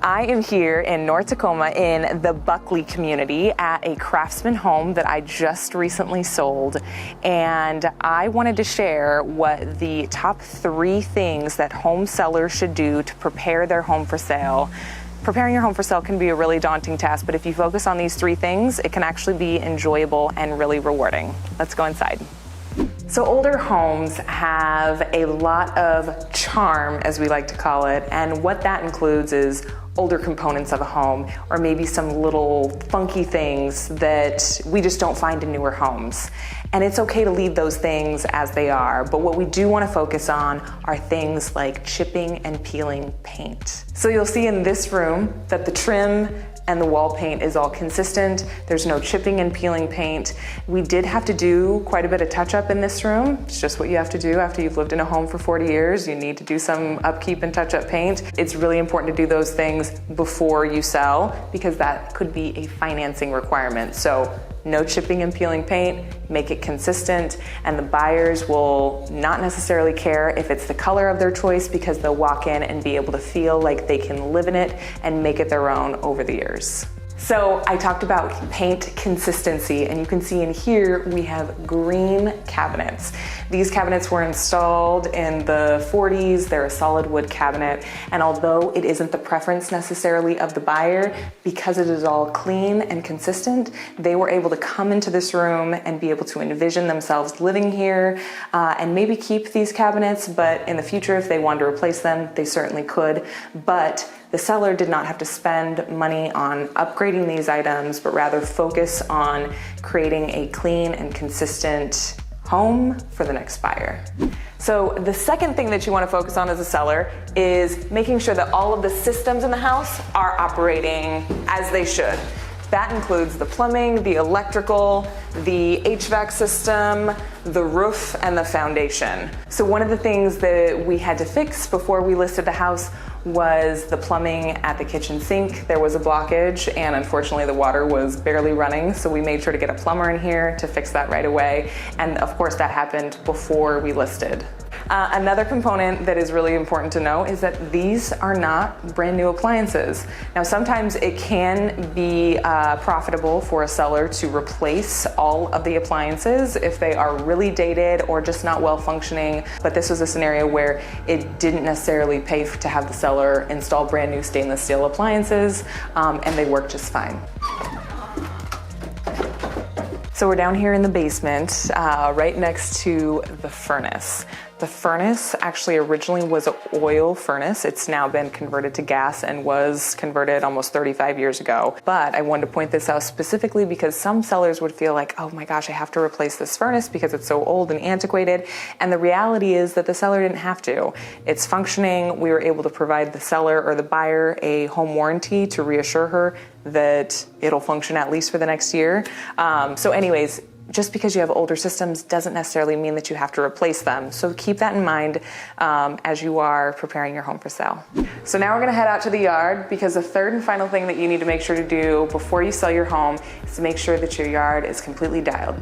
I am here in North Tacoma in the Buckley community at a Craftsman home that I just recently sold, and I wanted to share what the top 3 things that home sellers should do to prepare their home for sale. Preparing your home for sale can be a really daunting task, but if you focus on these 3 things, it can actually be enjoyable and really rewarding. Let's go inside. So older homes have a lot of charm, as we like to call it, and what that includes is older components of a home, or maybe some little funky things that we just don't find in newer homes. And it's okay to leave those things as they are, but what we do want to focus on are things like chipping and peeling paint. So you'll see in this room that the trim and the wall paint is all consistent. There's no chipping and peeling paint. We did have to do quite a bit of touch up in this room. It's just what you have to do after you've lived in a home for 40 years. You need to do some upkeep and touch up paint. It's really important to do those things before you sell because that could be a financing requirement. So no chipping and peeling paint, make it consistent, and the buyers will not necessarily care if it's the color of their choice because they'll walk in and be able to feel like they can live in it and make it their own over the years. So I talked about paint consistency, and you can see in here we have green cabinets. These cabinets were installed in the 40s. They're a solid wood cabinet, and although it isn't the preference necessarily of the buyer, because it is all clean and consistent, they were able to come into this room and be able to envision themselves living here and maybe keep these cabinets, but in the future, if they wanted to replace them, they certainly could. But the seller did not have to spend money on upgrading these items, but rather focus on creating a clean and consistent home for the next buyer. So the second thing that you want to focus on as a seller is making sure that all of the systems in the house are operating as they should. That includes the plumbing, the electrical, the HVAC system, the roof, and the foundation. So one of the things that we had to fix before we listed the house was the plumbing at the kitchen sink. There was a blockage, and unfortunately the water was barely running, so we made sure to get a plumber in here to fix that right away. And of course that happened before we listed. Another component that is really important to know is that these are not brand new appliances. Now sometimes it can be profitable for a seller to replace all of the appliances if they are really dated or just not well functioning, but this was a scenario where it didn't necessarily pay to have the seller install brand new stainless steel appliances, and they work just fine. So we're down here in the basement, right next to the furnace. The furnace actually originally was an oil furnace. It's now been converted to gas and was converted almost 35 years ago. But I wanted to point this out specifically because some sellers would feel like, oh my gosh, I have to replace this furnace because it's so old and antiquated. And the reality is that the seller didn't have to. It's functioning. We were able to provide the seller or the buyer a home warranty to reassure her that it'll function at least for the next year. So anyways, just because you have older systems doesn't necessarily mean that you have to replace them. So keep that in mind as you are preparing your home for sale. So now we're gonna head out to the yard because the third and final thing that you need to make sure to do before you sell your home is to make sure that your yard is completely dialed.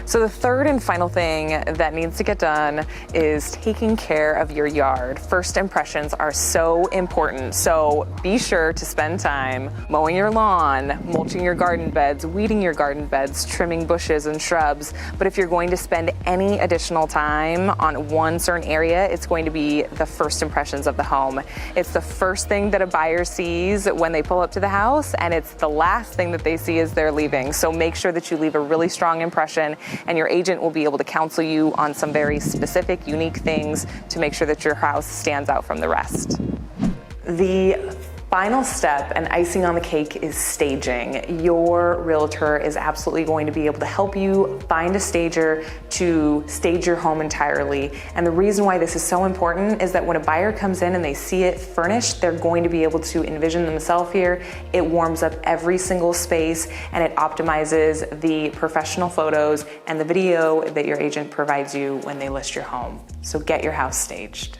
So the third and final thing that needs to get done is taking care of your yard. First impressions are so important. So be sure to spend time mowing your lawn, mulching your garden beds, weeding your garden beds, trimming bushes and shrubs. But if you're going to spend any additional time on one certain area, it's going to be the first impressions of the home. It's the first thing that a buyer sees when they pull up to the house, and it's the last thing that they see as they're leaving. So make sure that you leave a really strong impression, and your agent will be able to counsel you on some very specific, unique things to make sure that your house stands out from the rest. The final step and icing on the cake is staging. Your realtor is absolutely going to be able to help you find a stager to stage your home entirely. And the reason why this is so important is that when a buyer comes in and they see it furnished, they're going to be able to envision themselves here. It warms up every single space, and it optimizes the professional photos and the video that your agent provides you when they list your home. So get your house staged.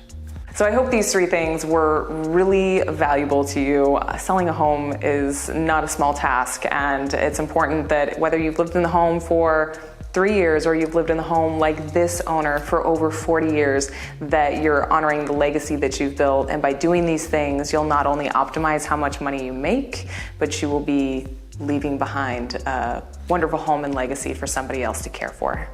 So I hope these 3 things were really valuable to you. Selling a home is not a small task, and it's important that whether you've lived in the home for 3 years, or you've lived in the home like this owner for over 40 years, that you're honoring the legacy that you've built. And by doing these things, you'll not only optimize how much money you make, but you will be leaving behind a wonderful home and legacy for somebody else to care for.